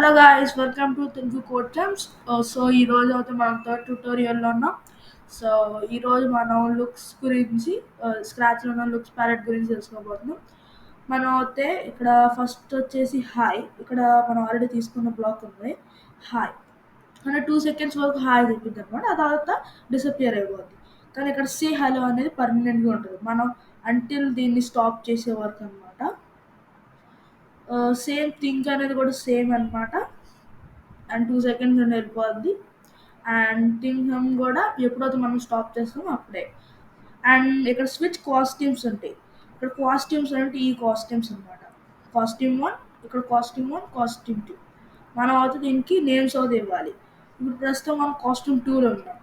Hello guys, welcome to Telugu code times. So ఈరోజు అయితే మనం థర్డ్ ట్యూటోరియల్లో ఉన్నాం. సో ఈరోజు మనం లుక్స్ గురించి, స్క్రాచ్లో ఉన్న లుక్స్ ప్యాలెట్ గురించి తెలుసుకోబోతున్నాం. మనం అయితే ఇక్కడ ఫస్ట్ వచ్చేసి హాయ్, ఇక్కడ మనం ఆల్రెడీ తీసుకున్న బ్లాక్ ఉంది హాయ్ అంటే 2 seconds వరకు హాయ్ చెప్పింది అనమాట. ఆ తర్వాత డిసపియర్ అయిపోద్ది. కానీ ఇక్కడ సే హలో అనేది పర్మనెంట్గా ఉంటుంది, మనం అంటిల్ దీన్ని స్టాప్ చేసే వరకు అనమాట. సేమ్ థింక్ అనేది కూడా సేమ్ అనమాట. అండ్ 2 seconds నుండి వెళ్ళిపోద్ది. అండ్ థింక్ హమ్ కూడా ఎప్పుడైతే మనం స్టాప్ చేస్తామో అప్పుడే. అండ్ ఇక్కడ స్విచ్ కాస్ట్యూమ్స్ ఉంటాయి. ఇక్కడ కాస్ట్యూమ్స్ అంటే ఈ కాస్ట్యూమ్స్ అనమాట. కాస్ట్యూమ్ 1, ఇక్కడ కాస్ట్యూమ్ 1, కాస్ట్యూమ్ 2. మనం అయితే దీనికి నేమ్స్ అయితే ఇవ్వాలి. ఇప్పుడు ప్రస్తుతం మనం కాస్ట్యూమ్ 2లో ఉన్నాం.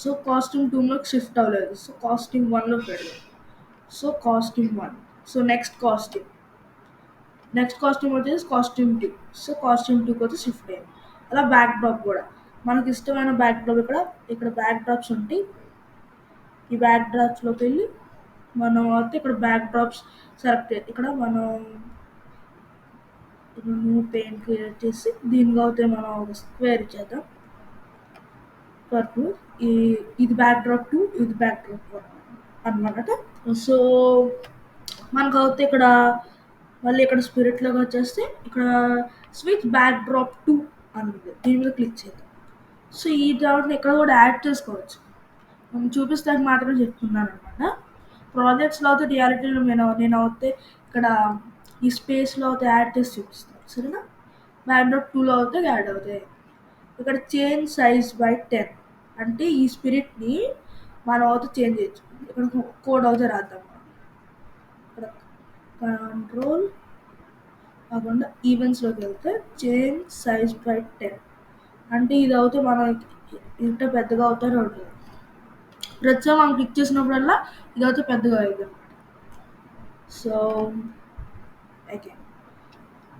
సో కాస్ట్యూమ్ 2లోకి షిఫ్ట్ అవ్వలేదు. సో కాస్ట్యూమ్ 1లో పెడదాం. So costume 1. So next costume వచ్చేసి కాస్ట్యూమ్ 2. సో కాస్ట్యూమ్ 2కి వచ్చి షిఫ్ట్ అయ్యింది. అలా బ్యాక్ డ్రాప్ కూడా మనకి ఇష్టమైన బ్యాక్ డ్రాప్ ఇక్కడ బ్యాక్ డ్రాప్స్ ఉంటాయి. ఈ బ్యాక్ డ్రాప్స్లోకి వెళ్ళి మనం అయితే ఇక్కడ బ్యాక్ డ్రాప్స్ సెలెక్ట్ ఇక్కడ మనం న్యూ పెయింట్ క్రియేట్ చేసి దీనికి అయితే మనం ఒక స్క్వేర్ ఇచ్చేద్దాం. పర్పుల్. ఇది బ్యాక్ డ్రాప్ 2, ఇది బ్యాక్ డ్రాప్ 1 అనమాట. సో మనకు అయితే ఇక్కడ మళ్ళీ ఇక్కడ స్పిరిట్లోకి వచ్చేస్తే ఇక్కడ స్విచ్ బ్యాక్ డ్రాప్ 2 అని ఉంది, దీని మీద క్లిక్ చేద్దాం. సో ఈ డ్రాప్ని ఇక్కడ కూడా యాడ్ చేసుకోవచ్చు. నేను చూపిస్తానికి మాత్రమే చెప్తున్నాను అనమాట. ప్రాజెక్ట్స్లో అయితే రియాలిటీలో నేను అయితే ఇక్కడ ఈ స్పేస్లో అయితే యాడ్ చేసి చూపిస్తాను, సరేనా. బ్యాక్ డ్రాప్ 2లో అయితే యాడ్ అవుతాయి. ఇక్కడ చేంజ్ సైజ్ బై 10 అంటే ఈ స్పిరిట్ని మనం అయితే చేంజ్ చేయొచ్చు. ఇక్కడ కోడ్ అయితే రాద్దాం. ఇక్కడ కంట్రోల్ కాకుండా ఈవెంట్స్లోకి వెళ్తే చేంజ్ సైజ్ బై 10 అంటే ఇది అయితే మనం ఇంత పెద్దగా అవుతానే ఉంటుంది. ప్రతిసారి మనం క్లిక్ చేసినప్పుడల్లా ఇది అయితే పెద్దగా అవుతుంది. So again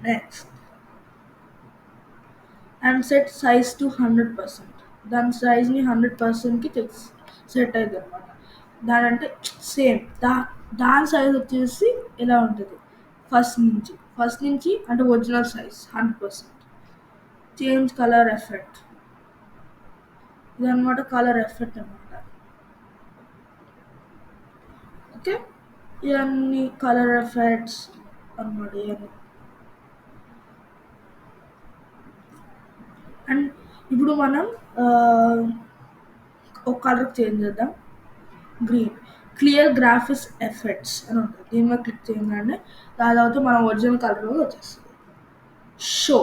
next and set size to 100%. దాని సైజ్ని 100%కి సెట్ అవుతుంది అనమాట. దాని అంటే సేమ్ దాని సైజ్ వచ్చేసి ఎలా ఉంటుంది ఫస్ట్ నుంచి అంటే original size 100%. Change colour effect, ఇదనమాట కలర్ ఎఫెక్ట్ అనమాట. ఓకే, ఇవన్నీ కలర్ ఎఫెక్ట్స్ అనమాట. ఇవన్నీ అండ్ ఇప్పుడు మనం ఒక కలర్ చేంజ్ చేద్దాం. గ్రీన్. క్లియర్ గ్రాఫిక్స్ ఎఫెక్ట్స్ అని ఉంటుంది, దీని మీద క్లిక్ చేయగానే దాదాపు మన ఒరిజినల్ కలర్లో వచ్చేస్తుంది. షో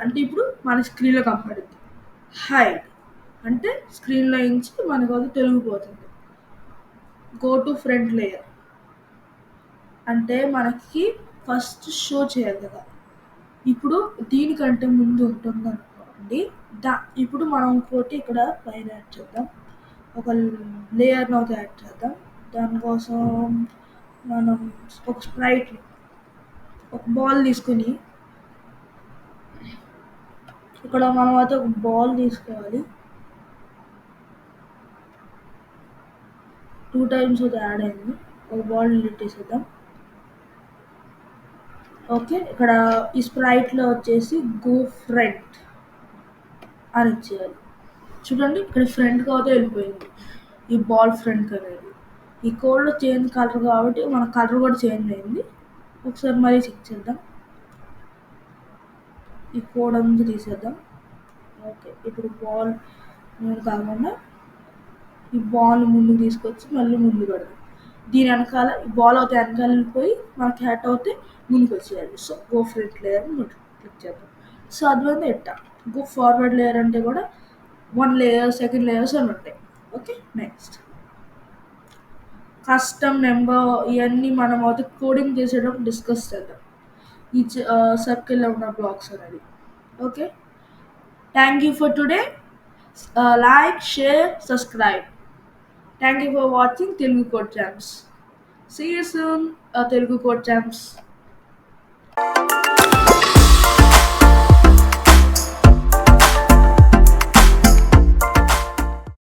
అంటే ఇప్పుడు మన స్క్రీన్లో కనపడుతుంది. హైడ్ అంటే స్క్రీన్లో నుంచి మనకు అది తొలగిపోతుంది. గో టు ఫ్రంట్ లేయర్ అంటే మనకి ఫస్ట్ షో చేయాలి కదా, ఇప్పుడు దీనికంటే ముందు ఉంటుంది అనుకోండి. ఇప్పుడు మనం ఇంకోటి ఇక్కడ పైన యాడ్ చేద్దాం, ఒక లేయర్ని అయితే యాడ్ చేద్దాం. దానికోసం మనం ఒక స్ప్రైట్, ఒక బాల్ తీసుకుని ఇక్కడ మనం అయితే ఒక బాల్ తీసుకోవాలి. 2 times అయితే యాడ్ అయింది. ఒక బాల్ డిలీట్ చేసేద్దాం. ఓకే, ఇక్కడ ఈ స్ప్రైట్లో వచ్చేసి గో ఫ్రంట్ అని ఇచ్చేయాలి. చూడండి ఇక్కడ ఫ్రంట్గా అయితే వెళ్ళిపోయింది ఈ బాల్ ఫ్రంట్ అనేది. ఈ కోడ్లో చేంజ్ కలర్ కాబట్టి మన కలర్ కూడా చేంజ్ అయింది. ఒకసారి మళ్ళీ చెక్ చేద్దాం. ఈ కోడ్ అంతా తీసేద్దాం. ఓకే, ఇప్పుడు బాల్ ముందు కాకుండా ఈ బాల్ ముందుకు తీసుకొచ్చి మళ్ళీ ముందు పెడదాం. దీని వెనకాల ఈ బాల్ అయితే వెనకాల వెళ్ళిపోయి మనకి హ్యాట్ అవుతే ముందుకు వచ్చేయాలి. So go front layer click చేద్దాం. సో అదివల్ల ఎట్టా గో ఫార్వర్డ్ లేయర్ అంటే కూడా 1 layer 2nd layers అని ఉంటాయి. ఓకే, నెక్స్ట్ కస్టమ్ నెంబర్, ఇవన్నీ మనం అయితే కోడింగ్ చేసేటప్పుడు డిస్కస్ చేద్దాం. ఈ సర్కిల్లో ఉన్న బ్లాక్స్ అనేది. Okay, thank you for today. Like, share, subscribe. Thank you for watching Telugu Code Champs. See you soon, Telugu Code Champs.